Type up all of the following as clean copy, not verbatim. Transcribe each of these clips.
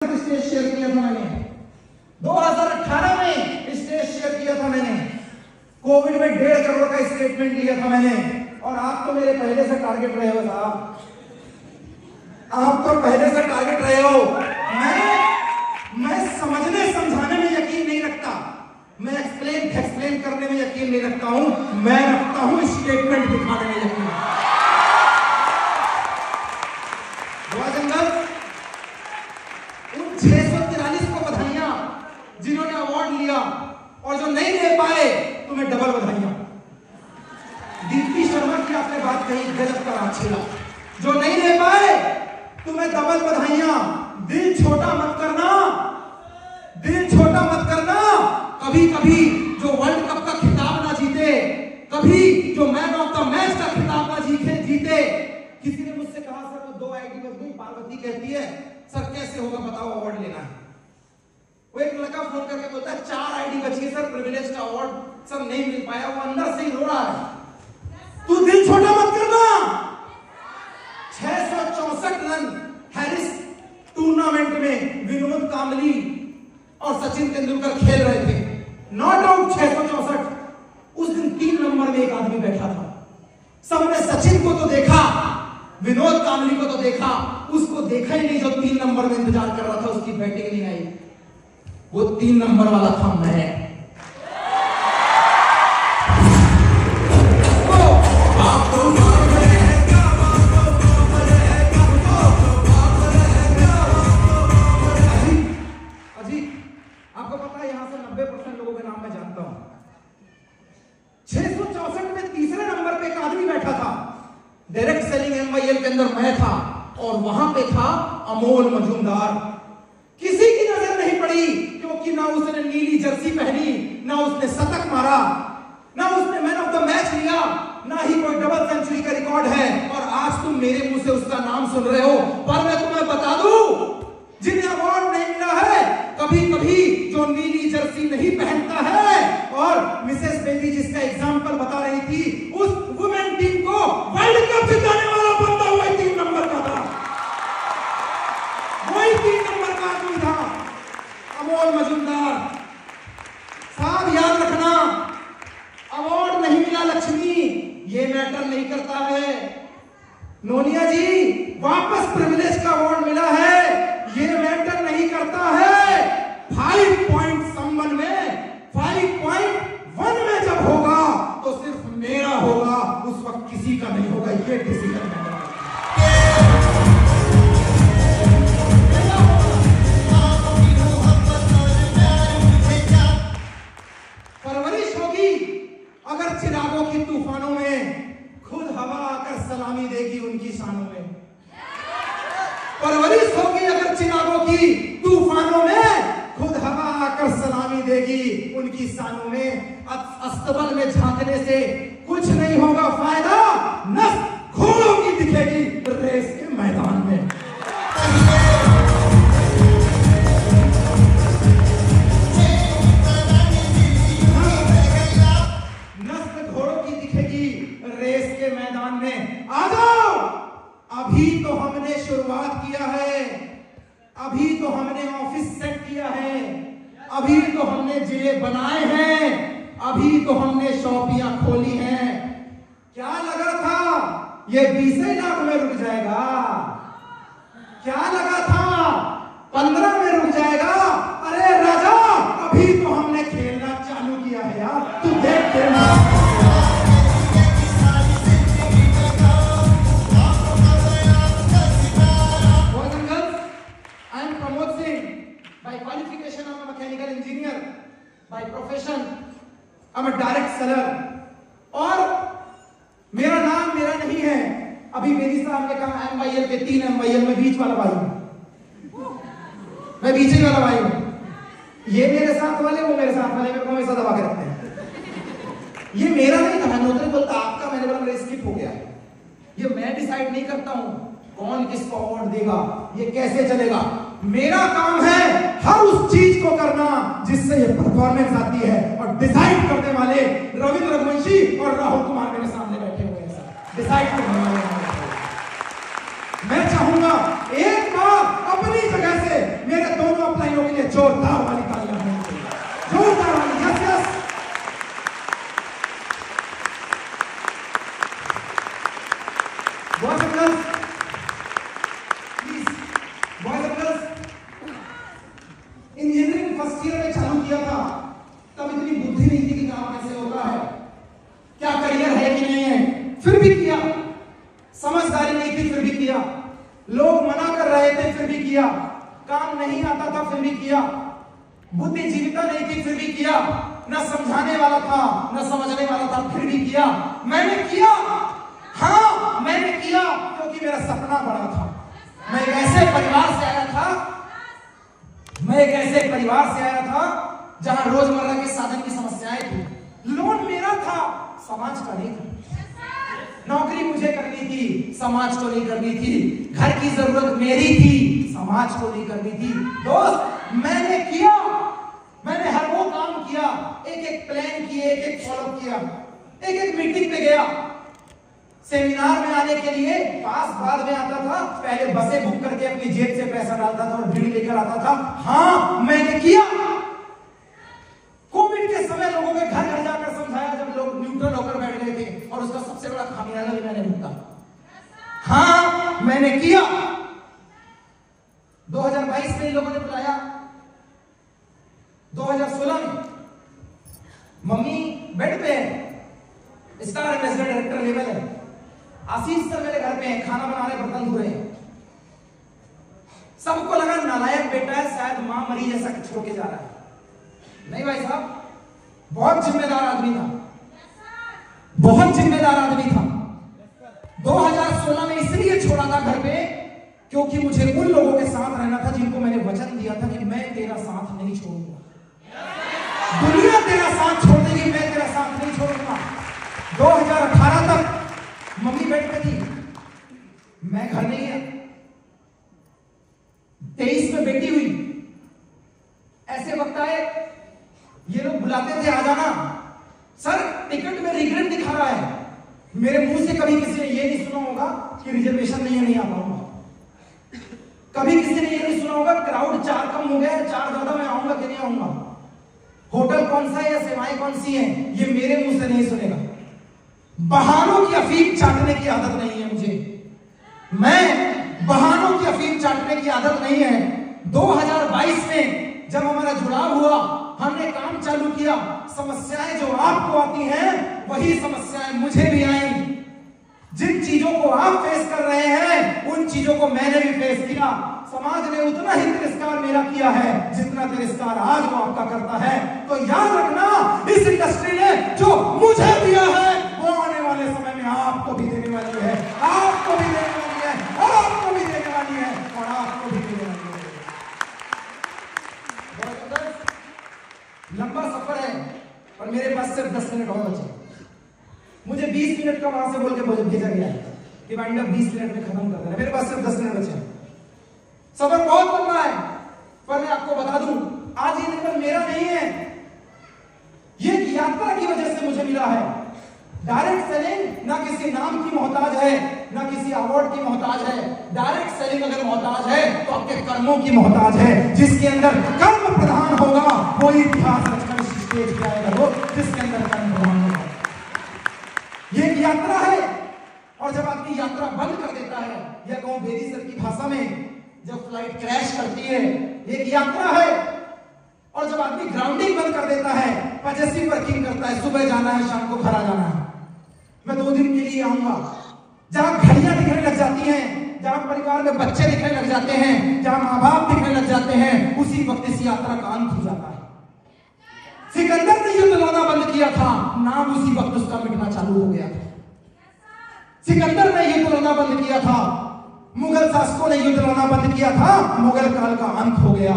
Stage share किया था मैंने, 2018 में स्टेज शेयर किया था मैंने, कोविड में 1.5 करोड़ का स्टेटमेंट लिया था मैंने। और आप तो मेरे पहले से टारगेट रहे हो साहब, आप तो पहले से टारगेट रहे हो। मैं समझने समझाने में यकीन नहीं रखता, मैं एक्सप्लेन करने में यकीन नहीं रखता हूं, मैं रखता हूं स्टेटमेंट दिखाने में यकीन। उन 643 को बधाइयां जिन्होंने अवार्ड लिया, और जो नहीं ले पाए तुम्हें डबल बधाइयां। दीप्ति शर्मा की आपने बात कही, गजब का राक्षला। जो नहीं ले पाए तुम्हें डबल बधाइयां। दिल छोटा मत करना, दिल छोटा मत करना। कभी कभी जो वर्ल्ड कप का खिताब ना जीते, कभी जो मैन ऑफ द मैच का खिताब ना जीते। किसी ने मुझसे कहा सर वो 2 आईडी बच गई, पार्वती कहती है सर कैसे होगा बताओ अवार्ड लेना है। वो एक लड़का फोन करके बोलता है 4 आईडी बची है सर, प्रिविलेज का अवार्ड सर नहीं मिल पाया। वो अंदर से ही रो रहा है। तू दिल छोटा मत करना। 664 रन हैरिस टूर्नामेंट में विनोद कांबली और सचिन तेंदुलकर खेल रहे थे, नॉट आउट 664। उस दिन 3 नंबर में एक आदमी बैठा था। सबने सचिन को तो देखा, विनोद कांबली को तो देखा, उसको देखा ही नहीं जो 3 नंबर में इंतजार कर रहा था, उसकी बैटिंग नहीं आई। वो 3 नंबर वाला था मैं। आपको पता है यहां से 90% लोगों के नाम मैं जानता हूं। 664 में तीसरे नंबर पे एक आदमी बैठा था। डायरेक्ट सेलिंग एमवाईएल के अंदर मैं था, और वहां पे था अमोल मजूमदार। किसी की नजर नहीं पड़ी, क्योंकि ना उसने नीली जर्सी पहनी, ना उसने शतक मारा, ना उसने मैन ऑफ द मैच लिया, ना ही कोई डबल सेंचुरी का रिकॉर्ड है। और आज तुम मेरे मुंह से उसका नाम सुन रहे हो। पर मैं तुम्हें बता दूं, जिन्हें अवार्ड नहीं मिला है, कभी कभी जो नीली जर्सी नहीं पहनता है, और मिसेस बेबी जिसका एग्जांपल बता रही थी, उस वुमेन टीम को वर्ल्ड कप जिताने वाला बंदा वही 3 नंबर का था, वही 3 नंबर का आदमी था, अमोल मजूमदार। साहब याद रखना, अवार्ड नहीं मिला लक्ष्मी, ये मैटर नहीं करता है। नोनिया जी वापस प्रिविलेज का अवार्ड मिला है, ये मैटर नहीं करता है। 5.1 में जब होगा तो सिर्फ मेरा होगा, उस वक्त किसी का नहीं होगा। ये डिसीजन है। परवरिश होगी अगर चिरागों की तूफानों में, खुद हवा आकर सलामी देगी उनकी शानों में। परवरिश होगी अगर चिरागों की तूफानों में, खुद हवा आकर सलामी देगी उनकी शानों में। अस्तबल में झांकने से कुछ नहीं होगा फायदा, नस घोड़ों की दिखेगी रेस के मैदान में। नस घोड़ों की दिखेगी रेस के मैदान में। आ जाओ, अभी तो हमने शुरुआत किया है, अभी तो हमने ऑफिस सेट किया है, अभी तो हमने जिले बनाए हैं, अभी तो हमने शॉपियां खोली हैं। क्या लगा था ये 20 लाख में रुक जाएगा? क्या लगा था 15 में रुक जाएगा? अरे राजा, अभी तो हमने खेलना चालू किया है यार, तू देख खेलना। By qualification, I'm a mechanical engineer. By profession, I'm a direct seller. और मेरा नाम मेरा नहीं है। अभी मेरी साहब ने कहा एमवाईएल के 3 एमवाईएल में बीच वाला भाई हूं, मैं बीच वाला भाई हूं। ये मेरे साथ वाले, वो मेरे साथ वाले, मेरे को हमेशा दबा के रखते हैं। ये मेरा नहीं था, नौकरी बोलता आपका, मैंने बोला मेरा स्किप हो गया। ये मैं डिसाइड नहीं करता हूं कौन किसको अवार्ड देगा, ये कैसे चलेगा। मेरा काम है हर उस चीज को करना जिससे ये परफॉर्मेंस आती है, और डिसाइड करने वाले रविंद्र रघुवंशी और राहुल कुमार मेरे सामने बैठे हुए हैं। डिसाइड करने वाले मैं चाहूंगा एक बार अपनी जगह से मेरे उतनी बुद्धि नहीं थी कि काम कैसे होता है, क्या करियर है कि नहीं है, फिर भी किया। समझदारी नहीं थी फिर भी किया। लोग मना कर रहे थे फिर भी किया। काम नहीं आता था फिर भी किया। बुद्धिजीविता नहीं थी फिर भी किया। न समझाने वाला था न समझने वाला था, फिर भी किया। मैंने किया, हाँ मैंने किया, क्योंकि मेरा सपना बड़ा था। मैं एक ऐसे परिवार से आया था, जहां रोजमर्रा के साधन की समस्याएं थी। लोन मेरा था, समाज का नहीं था। नौकरी मुझे करनी थी, समाज को नहीं करनी थी। घर की जरूरत मेरी थी, समाज को नहीं करनी थी। दोस्त, मैंने किया, मैंने हर वो काम किया, एक एक प्लान किए, एक एक फॉलो किया, एक एक मीटिंग पे गया। सेमिनार में आने के लिए पास बाद में आता था, पहले बसें बुक करके अपनी जेब से पैसा डालता था और भीड़ लेकर आता था। हाँ मैंने किया। कोविड के समय लोगों के घर घर जाकर समझाया, जब लोग न्यूट्रल होकर बैठ गए थे, और उसका सबसे बड़ा खामियाजा भी मैंने भुगता। हाँ मैंने किया। 2022 में इन लोगों ने बुलाया, 2016 में मम्मी बेड पे है, स्टार एम्बेसडर डायरेक्टर लेवल है, आशीष सर मेरे घर पे हैं, खाना बना रहे, बर्तन धो रहे हैं। सबको लगा नालायक बेटा है, शायद मां मरी जैसा छोड़ के जा रहा है। नहीं भाई साहब, बहुत जिम्मेदार आदमी था, बहुत जिम्मेदार आदमी था। 2016 में इसलिए छोड़ा था घर पे, क्योंकि मुझे उन लोगों के साथ रहना था जिनको मैंने वचन दिया था कि मैं तेरा साथ नहीं छोड़ूंगा। दुनिया तेरा साथ छोड़ देगी, मैं तेरा साथ नहीं छोड़ूंगा। 2018 तक मम्मी बेड पे थी, मैं घर नहीं गया। 23 में बेटी हुई। ऐसे वक्त आए, ये लोग बुलाते थे आ जाना, सर टिकट में रिग्रेट दिखा रहा है। मेरे मुंह से कभी किसी ने ये नहीं सुना होगा कि रिजर्वेशन नहीं आ पाऊंगा। कभी किसी ने ये नहीं सुना होगा क्राउड 4 कम हो गया है, 4 ज्यादा, मैं आऊंगा कि नहीं आऊंगा। होटल कौन सा है या सेवाएं कौन सी हैं, ये मेरे मुंह से नहीं सुनेगा। बहानों की अफीम चाटने की आदत नहीं है मुझे, मैं बहानों की अफीम चाटने की आदत नहीं है। 2022 में जब हमारा जुड़ाव हुआ, हमने काम चालू किया, समस्याएं जो आपको आती हैं वही समस्याएं मुझे भी आई। जिन चीजों को आप फेस कर रहे हैं उन चीजों को मैंने भी फेस किया। समाज ने उतना ही तिरस्कार मेरा किया है जितना तिरस्कार आज वो आपका करता है। तो याद रखना, इस इंडस्ट्री ने जो मुझे दिया है वो आने वाले समय में आपको भी देने वाली है, आपको भी देने वाली है, और आपको भी देने वाली है, और आपको भी देने वाली है। लंबा सफर है और मेरे पास सिर्फ 10 मिनट और बचे। मुझे 20 मिनट का वहां से बोल के भेजा गया है कि वाइंड अप 20 मिनट में खत्म कर देना। मेरे पास सिर्फ 10 मिनट बचे। सफर बहुत लंबा है, पर मैं आपको बता दूं, आज ये निकल मेरा नहीं है, ये यात्रा की वजह से मुझे मिला है। डायरेक्ट सेलिंग ना किसी नाम की मोहताज है, ना किसी अवार्ड की मोहताज है। डायरेक्ट सेलिंग अगर मोहताज है तो आपके कर्मों की मोहताज है। जिसके अंदर कर्म प्रधान होगा वो इतिहास रचकर स्टेज पे आएगा, वो जिसके अंदर कर्म प्रधान होगा। ये एक यात्रा है, और जब आपकी यात्रा बंद कर देता है, या कहूं बेदी सर की भाषा में, जब फ्लाइट क्रैश करती है, एक यात्रा है। और जब आदमी ग्राउंडिंग बंद कर देता है, पजेसिव वर्किंग करता है, सुबह जाना है शाम को घर आ जाना है, मैं 2 दिन के लिए आऊंगा, जहां घड़ियां दिखने लग जाती हैं, जहां परिवार में बच्चे दिखने लग जाते हैं, जहां माँ बाप दिखने लग जाते हैं, उसी वक्त इस यात्रा का अंत हो जाता है। सिकंदर ने युद्ध लड़ना बंद किया था, नाम उसी वक्त उसका मिटना चालू हो गया था। सिकंदर ने युद्ध लड़ना बंद किया था, मुगल शासकों ने युद्ध लड़ना बंद किया था, मुगल काल का अंत हो गया।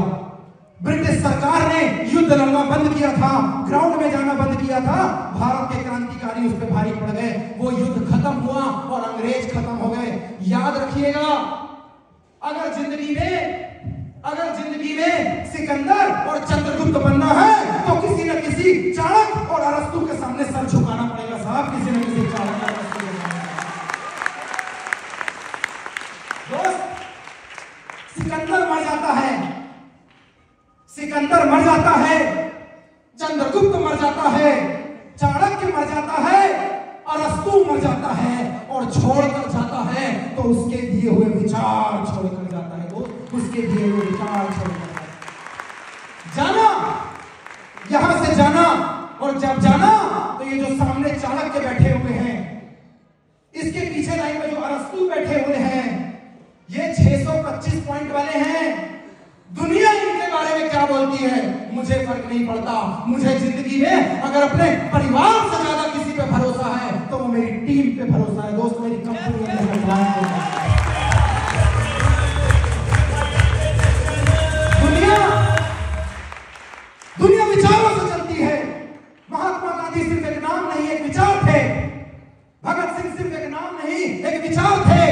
ब्रिटिश सरकार ने युद्ध लड़ना बंद किया था, ग्राउंड में जाना बंद किया था, भारत के क्रांतिकारी उस पर भारी पड़ गए, वो युद्ध खत्म हुआ और अंग्रेज खत्म हो गए। याद रखिएगा, अगर जिंदगी में सिकंदर और चंद्रगुप्त बनना है तो किसी न किसी चाणक्य और अरस्तु के सामने सर झुकाना पड़ेगा साहब, किसी न किसी चाणक्य और अरस्तु के सामने। दोस्त, सिकंदर मर जाता है, सिकंदर मर जाता है, चंद्रगुप्त मर जाता है, चाणक्य मर जाता है, अरस्तु मर जाता है, और छोड़कर जाता है तो उसके दिए हुए विचार छोड़कर जाता है, वो उसके दिए हुए विचार छोड़कर जाना, यहां से जाना और जब जाना तो ये जो सामने चाणक्य बैठे हुए हैं, इसके पीछे लाइन में जो अरस्तु बैठे हुए हैं, ये 625 पॉइंट वाले हैं। दुनिया इनके बारे में क्या बोलती है मुझे फर्क नहीं पड़ता। मुझे जिंदगी में अगर अपने परिवार से ज्यादा किसी पे भरोसा है तो वो मेरी टीम पे भरोसा है। दोस्त, मेरी कंपनी है, दुनिया विचारों से चलती है। महात्मा गांधी सिर्फ एक नाम नहीं, एक विचार थे। भगत सिंह सिर्फ एक नाम नहीं, एक विचार थे।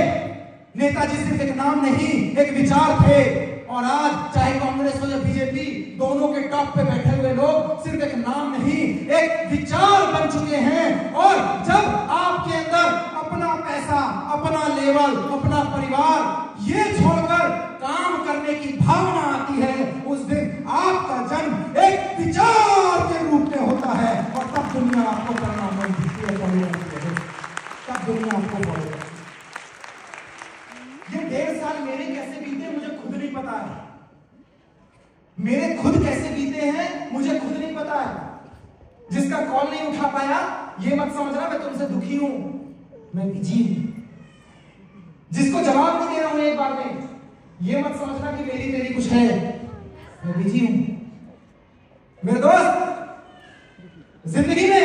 नेताजी सिर्फ एक नाम नहीं, एक विचार थे। और आज चाहे कांग्रेस हो या बीजेपी, दोनों के टॉप पे बैठे हुए लोग सिर्फ एक नाम नहीं, एक विचार बन चुके हैं। और जब आपके अंदर अपना पैसा, अपना लेवल, अपना परिवार ये छोड़कर काम करने की भावना आती है, उस दिन आपका जन्म एक विचार के रूप में होता है। और तब दुनिया आपको परिणाम देती है, तब दुनिया आपको बोलेगा। ये 1.5 साल मेरे कैसे बीते मुझे खुद नहीं पता है। मेरे खुद कैसे बीते हैं मुझे खुद नहीं पता है। जिसका कॉल नहीं उठा पाया ये मत समझना मैं तुमसे दुखी हूं, मैं बिजी हूं। जिसको जवाब नहीं दे रहा हूं एक बार में, ये मत समझना कि मेरी तेरी कुछ है, मैं बिजी हूं। मेरे दोस्त, जिंदगी में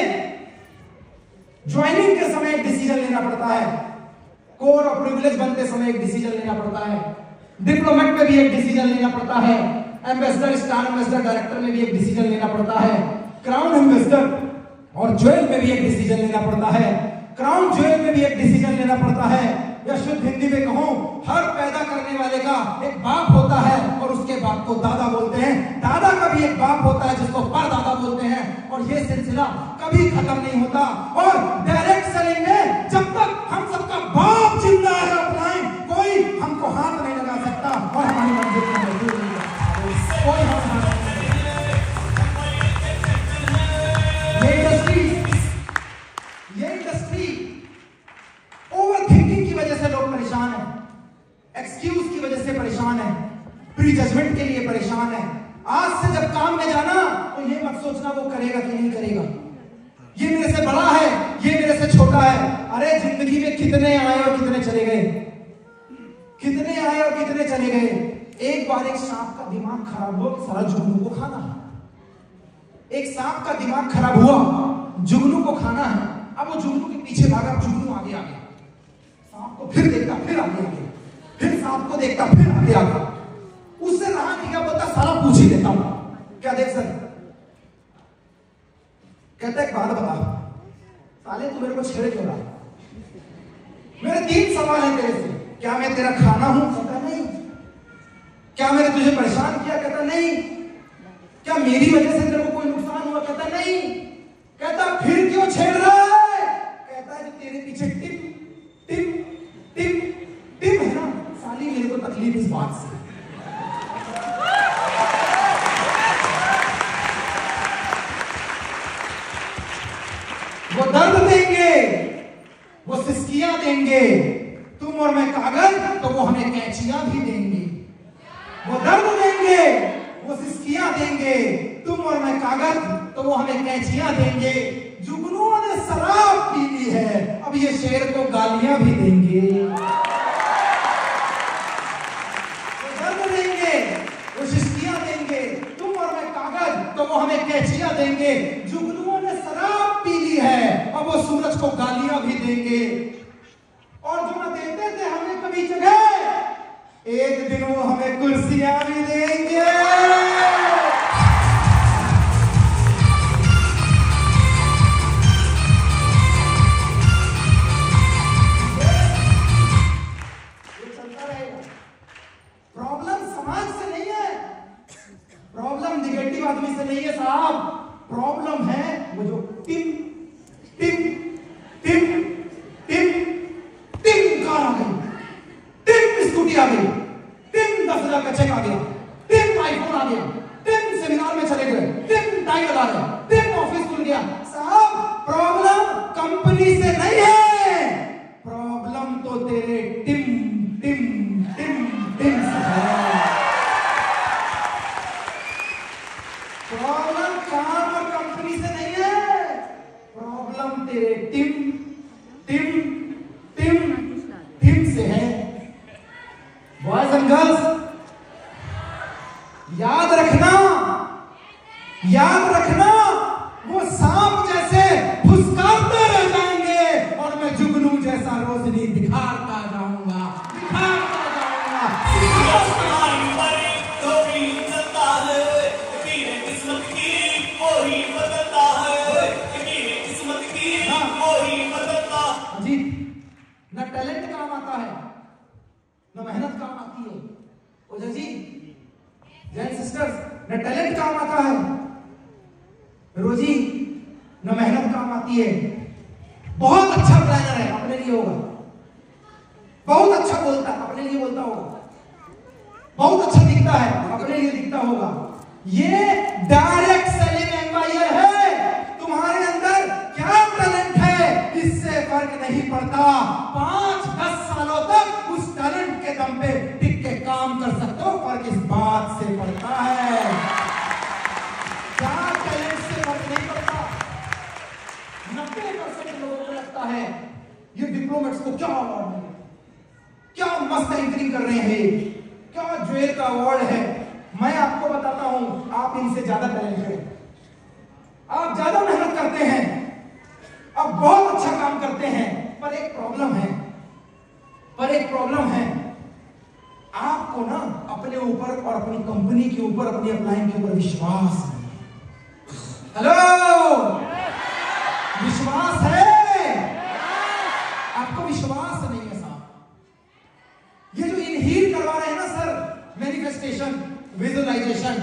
ज्वाइनिंग के समय एक डिसीजन लेना पड़ता है, कोर और प्रिविलेज बनते समय एक डिसीजन लेना पड़ता है, डिप्लोमेट में भी एक डिसीजन लेना पड़ता है, एम्बेसडर, स्टार एम्बेसडर, डायरेक्टर में भी एक डिसीजन लेना पड़ता है, क्राउन एम्बेसडर और ज्वेल में भी एक डिसीजन लेना पड़ता है, क्राउन ज्वेल में भी एक डिसीजन लेना पड़ता है। या शुद्ध हिंदी में कहूं, हर पैदा करने वाले का एक बाप होता है और उसके बाप को दादा बोलते हैं। दादा का भी एक बाप होता है जिसको परदादा बोलते हैं। और ये सिलसिला कभी खत्म नहीं होता। और डायरेक्ट सेलिंग में जब तक हम सबका बाप जिंदा है ऑफलाइन, कोई हमको हाथ नहीं लगा सकता और हमारी मंजिल में मौजूद नहीं है कोई। हम ये इंडस्ट्री ओवर थिंकिंग की वजह से लोग परेशान हैं, एक्सक्यूज की वजह से परेशान है, प्री जजमेंट के लिए परेशान है। आज से जब काम में जाना तो ये मत सोचना वो करेगा कि नहीं करेगा, ये मेरे से बड़ा है, ये मेरे से छोटा है। अरे जिंदगी में कितने आए और कितने चले गए, कितने आए और कितने चले गए। एक बार एक सांप का दिमाग खराब हुआ, सारा जुगनू को खाना है। एक सांप का दिमाग खराब हुआ, जुगनू को खाना है। अब वो जुगनू के पीछे भागा, जुगनू आगे आ गया, सांप को फिर देखता, फिर आगे आ गया, फिर सांप को देखता, फिर आगे आ गया। उससे रहा नहीं, क्या बोलता, साला पूछ ही देता हूं, क्या देख सर। कहता है एक बात बता, साले तू मेरे को छेड़ क्यों रहा। मेरे 3 सवाल हैं तेरे से। क्या मैं तेरा खाना हूं? कहता नहीं। क्या मैंने तुझे परेशान किया? कहता नहीं। क्या मेरी वजह से तेरे को कोई नुकसान हुआ? कहता नहीं। कहता फिर क्यों छेड़ रहा है? कहता है कि तेरे पीछे टिप टिप टिप टिप है ना, साली मेरे को तकलीफ इस बात से। वो दर्द देंगे, वो सिसकियां देंगे, तुम और मैं कागज तो वो हमें कैंचियां भी देंगे। वो दर्द देंगे, वो सिसकियां देंगे, तुम और मैं कागज तो वो हमें कैंचियां देंगे। जुगनुओं ने शराब पी ली है, अब ये शेर को गालियां भी देंगे। वो दर्द देंगे, वो सिसकियां देंगे, तुम और मैं कागज तो वो हमें कैंचियां देंगे। जुगनुओं ने शराब पी ली है, अब वो सूरज को गालियां भी देंगे। और जो न देते थे हमें कभी जगह, एक दिन वो हमें कुर्सियां भी देंगे। ये चलता रहेगा। प्रॉब्लम समाज से नहीं है, प्रॉब्लम निगेटिव आदमी से नहीं है साहब। प्रॉब्लम है वो जो टिम टिम टिम टिम टिम कार आ गई, टिम स्कूटी आ गई, टिम 10,000 का चेक आ गया, टिम आईफोन आ गया, टिम सेमिनार में चले गए, टिम टाई लगा रहे, टिम ऑफिस खुल गया। साहब प्रॉब्लम कंपनी से नहीं है, प्रॉब्लम तो तेरे टिम टिम टिम टिम से है। प्रॉब्लम काम और कंपनी से नहीं है, मेरे टीम टीम टीम टीम से है। बॉयज एंड गर्ल्स, याद रखना वो सांप जैसे फुसकारते रह जाएंगे और मैं जुगनू जैसा रोशनी दिखाता जाऊंगा। न टैलेंट काम आता है, न मेहनत काम आती है। ओझा जी, जैन सिस्टर्स, न टैलेंट काम आता है रोजी, न मेहनत काम आती है। बहुत अच्छा प्लानर है, अपने लिए होगा। बहुत अच्छा बोलता है, अपने लिए बोलता होगा। बहुत अच्छा दिखता है, अपने लिए दिखता होगा। ये डायरेक्ट सेलिंग एम्पायर है। तुम्हारे अंदर क्या टैलेंट है इससे फर्क नहीं पड़ता। 5-10 सालों तक उस टैलेंट के दम पे टिक के काम कर सकते हो। फर्क इस बात से पड़ता है, क्या टैलेंट से फर्क नहीं पड़ता। 90% लोगों को लगता है ये डिप्लोमेट्स को क्या अवार्ड है, क्या मस्त एंकरिंग कर रहे हैं, क्या ज्वेल का अवार्ड है। मैं आपको बताता हूं, आप इनसे ज्यादा टैलेंटेड हैं, आप ज्यादा मेहनत करते हैं, आप बहुत अच्छा काम करते हैं। पर एक प्रॉब्लम है, आपको ना अपने ऊपर और अपनी कंपनी के ऊपर, अपनी अपलाइन के ऊपर विश्वास है। हेलो, विश्वास है? आपको विश्वास नहीं है साहब। ये जो इनहील करवा रहे हैं ना सर, मैनिफेस्टेशन, विजुअलाइजेशन,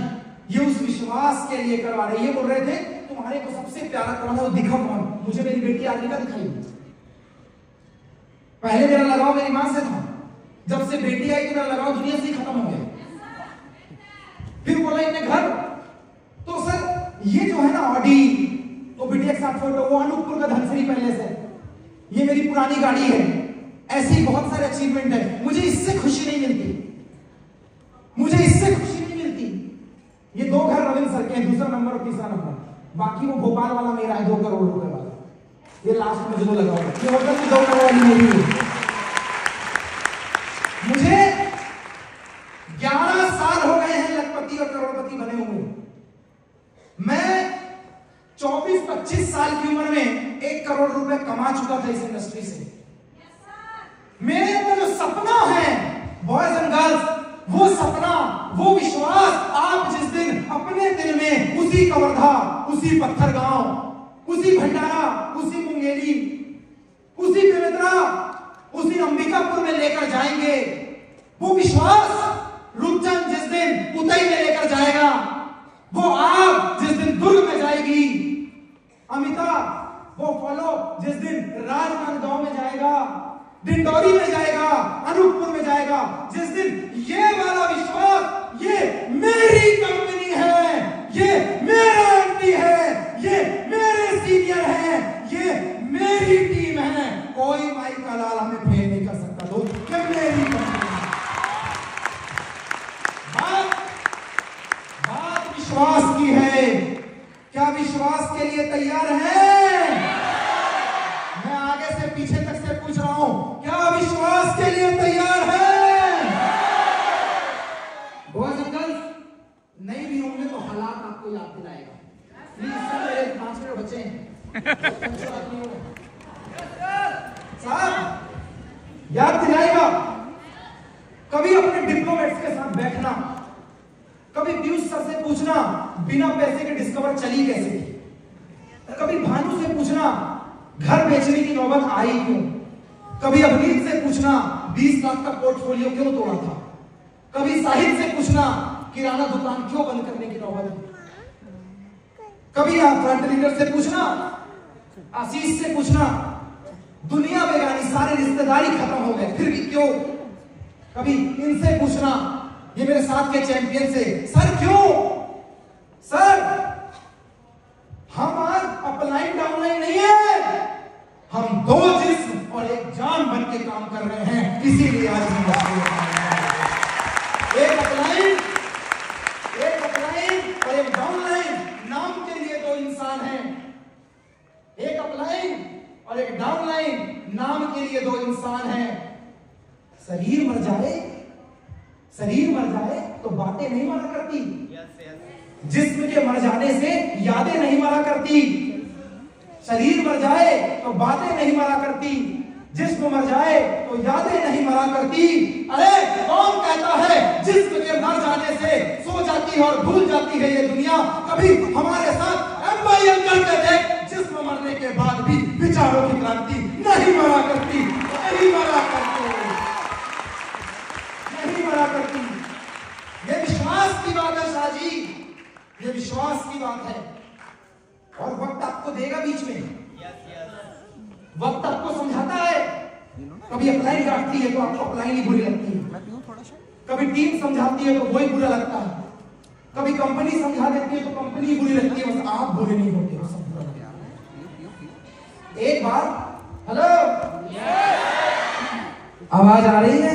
ये उस विश्वास के लिए करवा रहे हैं। ये बोल रहे थे तुम्हारे को सबसे प्यारा कौन है, वो दिखा कौन। मुझे मेरी बेटी आदमी का दिखाई। पहले मेरा लगाव मेरी मां से था, जब से बेटी आई तो मेरा लगाव दुनिया से ही खत्म हो गया। फिर बोला इन्हें घर, तो सर ये जो है ना ऑडी, वो बिटिया के साथ फोटो, वो अनूपपुर का धनसरी पहले से, ये मेरी पुरानी गाड़ी है। ऐसी बहुत सारे अचीवमेंट है, मुझे इससे खुशी नहीं मिलती, मुझे इससे खुशी नहीं मिलती। ये 2 घर रविंद्र सर के हैं, दूसरा नंबर और तीसरा नंबर, बाकी वो भोपाल वाला मेरा है 2 करोड़ रुपए वाला। ये लास्ट में जो लगा हुआ है, ये होटल की 2 करोड़ वाली मेरी है। मुझे 11 साल हो गए हैं लखपति और करोड़पति बने हुए। मैं 24-25 साल की उम्र में 1 करोड़ रुपए कमा चुका था इस इंडस्ट्री से। मेरे अंदर जो सपना है बॉयज एंड गर्ल्स, वो सपना, वो विश्वास, आप जिस दिन अपने दिल में उसी कवर्धा, उसी पत्थर गांव, उसी भंडारा, उसी मुंगेली, उसी बेमेतरा, उसी अंबिकापुर में लेकर जाएंगे, वो विश्वास रूपचंद जिस दिन उतई में लेकर जाएगा, वो आप जिस दिन दुर्ग में जाएगी, अमिता वो फॉलो जिस दिन राजनांदगांव में जाएगा, डिंडोरी में जाएगा, अनूपपुर में जाएगा, जिस दिन ये वाला विश्वास, ये मेरी कंपनी है, ये मेरा एमडी है, ये मेरे सीनियर है, ये मेरी टीम है, कोई माई का लाल हमें फेल नहीं कर सकता। दोस्त, क्या मेरी कंपनी है। बात विश्वास की है। क्या विश्वास के लिए तैयार है? मैं आगे से पीछे तक से पूछ रहा हूं, क्या विश्वास के लिए तैयार है? बॉयज एंड गर्ल्स, नहीं भी होंगे तो हालात आपको याद दिलाएगा। प्लीज सर, मेरे 5 मिनट बचे हैं साहब, याद दिलाएगा। कभी अपने डिप्लोमेट्स के साथ बैठना, कभी पीयूष सर से पूछना बिना पैसे के डिस्कवर चली कैसे थी, कभी भानु से पूछना घर बेचने की नौबत आई क्यों, कभी अवनीत से पूछना 20 लाख का पोर्टफोलियो क्यों तोड़ा था, कभी साहिद से पूछना किराना दुकान क्यों बंद करने की नौबत थी, कभी फ्रंट लीडर से पूछना, आशीष से पूछना, दुनिया बेगानी, सारे रिश्तेदारी खत्म हो गए फिर भी क्यों, कभी इनसे पूछना, ये मेरे साथ के चैंपियन से, सर क्यों, सर हम आज अपलाइन डाउनलाइन नहीं है, हम 2 जिस्म और 1 जान बन के काम कर रहे हैं, इसीलिए आज हम एक अपलाइन और 1 डाउनलाइन, नाम के लिए 2 इंसान हैं। एक अपलाइन नाम के लिए दो इंसान हैं। शरीर मर जाए तो बातें नहीं मरा करती। जिस्म के मर जाने से यादें नहीं मरा करती। शरीर मर जाए तो बातें नहीं मरा करती, जिस्म मर जाए तो यादें नहीं मरा करती। अरे कौन कहता है जिस्म के मर जाने से सो जाती है और भूल जाती है ये दुनिया? कभी हमारे साथ एम्पायर करके देख, जिस्म मरने के बाद भी विचारों की क्रांति नहीं मरा करती, नहीं मरा करती, नहीं मरा करती। ये विश्वास की बात है शाहजी, ये विश्वास की बात है। और वक्त आपको देगा बीच में, वक्त आपको समझाता है। कभी अपलाइन काटती है तो आपको अपलाइन ही बुरी लगती है, कभी टीम समझाती है तो वही बुरा लगता है, कभी कंपनी समझा देती है तो कंपनी बुरी लगती है, बस आप बुरे नहीं होते हो, सब बुरा लगता है। एक बार हेलो आवाज आ रही है?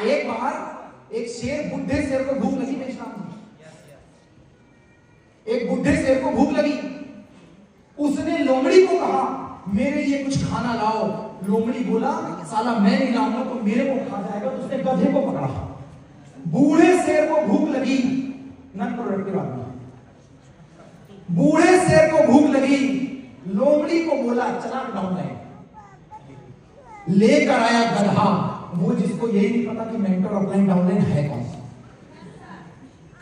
एक बार एक शेर, बुढ़े शेर को भूख लगी, एक बुढ़े शेर को भूख लगी। उसने लोमड़ी को कहा मेरे लिए कुछ खाना लाओ। लोमड़ी बोला साला मैं नहीं लाऊंगा तो मेरे को खा जाएगा। तो उसने गधे को पकड़ा। बूढ़े शेर को भूख लगी, नॉन प्रोडक्टिव आदमी, बूढ़े शेर को भूख लगी। लोमड़ी को बोला चला डाउनलाइन, लेकर आया गधा, वो जिसको यही नहीं पता कि मेंटर ऑफलाइन डाउनलाइन है कौन सा।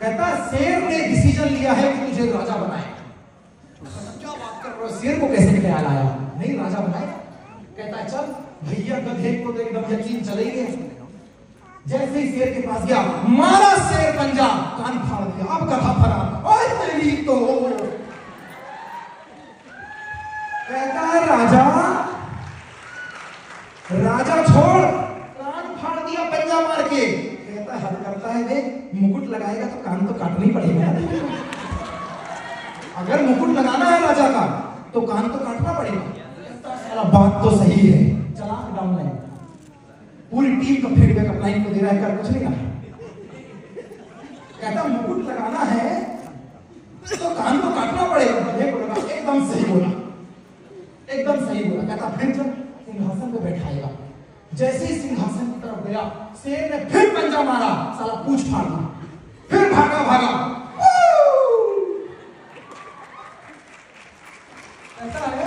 कहता शेर ने डिसीजन लिया है कि तुझे राजा बनाए। क्या बात कर रहे हो, शेर को कैसे ख्याल आया? नहीं राजा बनाए। कहता है चल भैया, गधे को तो एकदम यकीन चले गए। जैसे ही शेर के पास गया, मारा शेर पंजा, कान फाड़ दिया। अब गधा फरार। ओए तेरी तो कहता है राजा छोड़, कान फाड़ दिया पंजा मार के। कहता है हद करता है, देख मुकुट लगाएगा तो कान तो काटना ही पड़ेगा। अगर मुकुट लगाना है राजा का तो कान तो काटना पड़ेगा। साला बात तो सही है, चला डाउनलाइन। पूरी टीम का फीडबैक अपलाइन को दे रहा है, कर कुछ नहीं रहा। कहता मुकुट लगाना है तो कान तो काटना पड़ेगा। गधे को लगा, एकदम सही बोला, एकदम सही बोला। कहता फिर चल सिंहासन पे बैठाएगा। जैसे ही सिंहासन की तरफ गया, शेर ने फिर पंजा मारा, साला पूंछ फाड़ दी। फिर भागा। ऐसा है,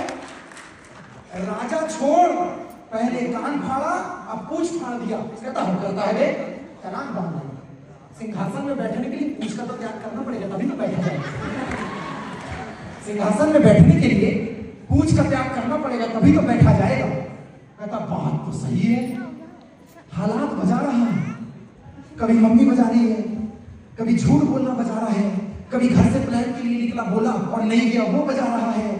राजा छोड़, पहले कान फाड़ा, अब पूंछ फाड़ दिया। कहता हम करता है बे, चलान बांध। सिंहासन में बैठने के लिए पूंछ का तो त्याग करना पड़ेगा, तभी तो बैठा जाएगा। सिंहासन में बैठने के लिए पूंछ का त्याग करना पड़ेगा, तभी तो बैठा जाएगा। कहता बात तो सही है, हालात बजा रहा है। कभी मम्मी बजा रही है, कभी झूठ बोलना बजा रहा है, कभी घर से प्लान के लिए निकला बोला और नहीं गया वो बजा रहा है,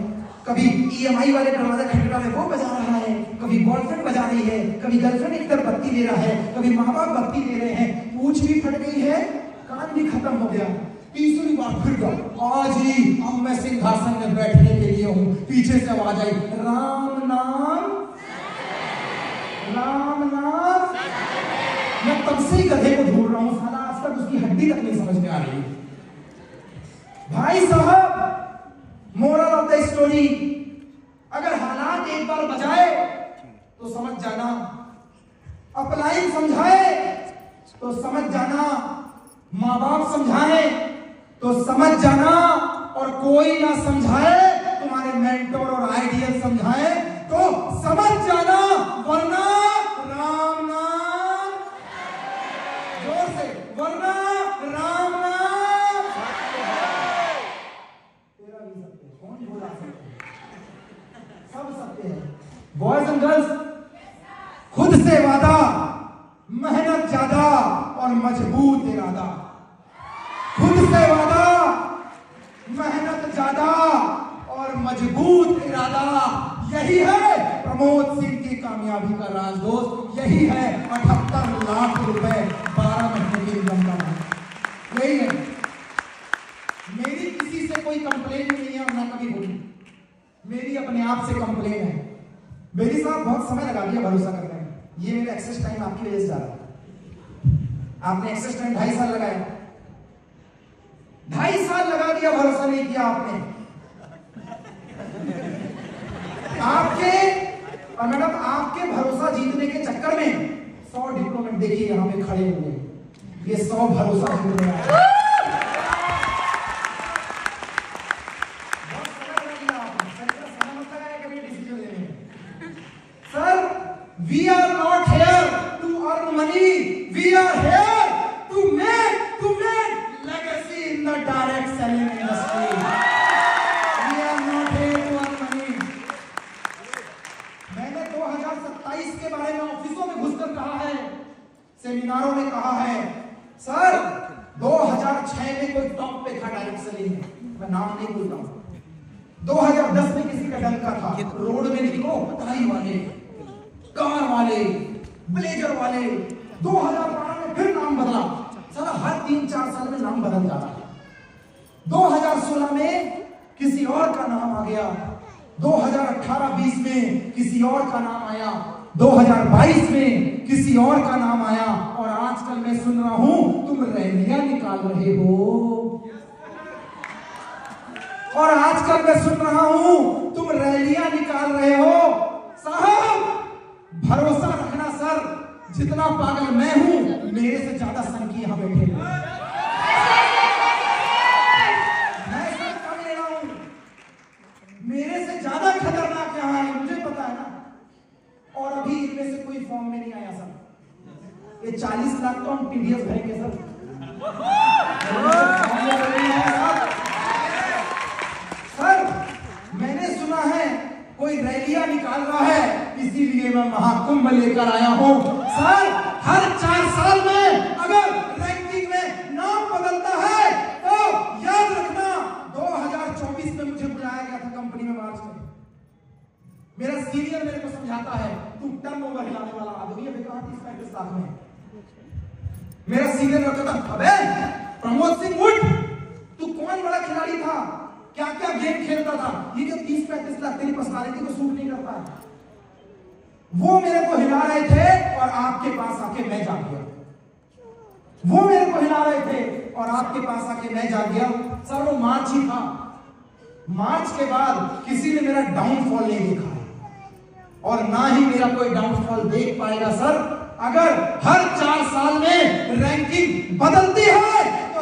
कभी ईएमआई वाले दरवाजा खटखटा है वो बजा रहा है, कभी बॉयफ्रेंड बजा रही है, कभी गर्लफ्रेंड एक तरफ बत्ती दे रहा है, कभी माँ बाप बत्ती दे रहे हैं। पूंछ भी फट गई है, कान भी खत्म हो गया। तीसरी बार फिर गया, आज ही अब मैं सिंहासन में बैठने के लिए हूँ। पीछे से आवाज आई, राम नाम, राम नाम। मैं तब से ही गधे को ढूंढ रहा हूँ, साला आज तक उसकी हड्डी तक नहीं समझ में आ रही। भाई साहब, मोरल ऑफ द स्टोरी, अगर हालात एक बार बजाए तो समझ जाना, अपलाइन समझाए तो समझ जाना, माँ बाप समझाए तो समझ जाना, और कोई ना समझाए, तुम्हारे मेंटोर और आइडियल समझाए तो समझ जाना, वरना राम नाम, जोर से, वरना राम नाम तेरा भी सत्य है। कौन बोला सत्य? सब सत्य है। बॉयज एंड गर्ल्स, खुद से वादा, मेहनत ज्यादा और मजबूत इरादा। खुद से वादा, मेहनत ज्यादा और मजबूत इरादा, यही है प्रमोद सिंह की कामयाबी का राज दोस्त। यही है 78 लाख रुपए 12 महीने की इनकम का। यही है। मेरी किसी से कोई कंप्लेन नहीं है और ना कभी होगी। मेरी अपने आप से कंप्लेन है। मेरी साहब बहुत समय लगा दिया भरोसा करने में। ये मेरा एक्सेस टाइम आपकी वजह से जा रहा है। आपने एक्सेस टाइम 2.5 साल लगाया, 2.5 साल लगा दिया, भरोसा नहीं किया आपने। और मैडम आपके भरोसा जीतने के चक्कर में 100 डिप्लोमेट देखिए यहाँ पे खड़े हुए, ये 100 भरोसा जीतने आए। Sir, we are not here to earn money, we are here to make legacy in the direct selling industry. We are not here to earn money. मैंने 2027 के बारे में ऑफिसों में घुसकर कहा है, सेमिनारों में कहा है, सर 2006 में कोई टॉप पे था डायरेक्ट सेलिंग में, मैं नाम नहीं बोलता हूं। 2010 में किसी का डंका था, रोड में निकलो टाई वाले, कार वाले, ब्लेजर वाले। 2012 में फिर नाम बदला, सारा हर 3-4 साल में नाम बदल जाता है। 2016 में किसी और का नाम आ गया, 2018-20 में किसी और का नाम आया, 2022 में किसी और का नाम आया, और आजकल मैं सुन रहा हूं तुम रैलियां निकाल रहे हो, और आजकल मैं सुन रहा हूं तुम रैलियां निकाल रहे हो। साहब भरोसा रखना सर, जितना पागल मैं हूं मेरे से ज्यादा संकी यहां बैठे हैं। मैं सर कम ले रहा हूं, मेरे से ज्यादा खतरनाक यहां है, मुझे पता है ना। और अभी इनमें से कोई फॉर्म में नहीं आया सर। ये 40 लाख तो हम टीडीएस भरेंगे सर। सर मैंने सुना है कोई रैलियां निकाल रहा है, इसीलिए मैं महाकुंभ लेकर आया हूं। सर हर 4 साल में अगर रैंकिंग में नाम बदलता है तो याद रखना, 2024 में मुझे बुलाया गया था कंपनी में मार्च में। मेरा सीनियर मेरे को समझाता है, तू टर्नओवर हिलाने वाला आदमी है, कहा 30-35 लाख में। मेरा सीनियर कहता, अबे प्रमोद सिंह उठ, तू कौन बड़ा खिलाड़ी था, क्या क्या गेम खेलता था, ये जो 30-35 लाख तेरी पर्सनालिटी को सूट नहीं करता है। वो मेरे को हिला रहे थे और आपके पास आके मैं जाग गया। वो मेरे को हिला रहे थे और आपके पास आके मैं जाग गया। सर वो मार्च ही था, मार्च के बाद किसी ने मेरा डाउनफॉल नहीं देखा है, और ना ही मेरा कोई डाउनफॉल देख पाएगा सर। अगर हर 4 साल में रैंकिंग बदलती है तो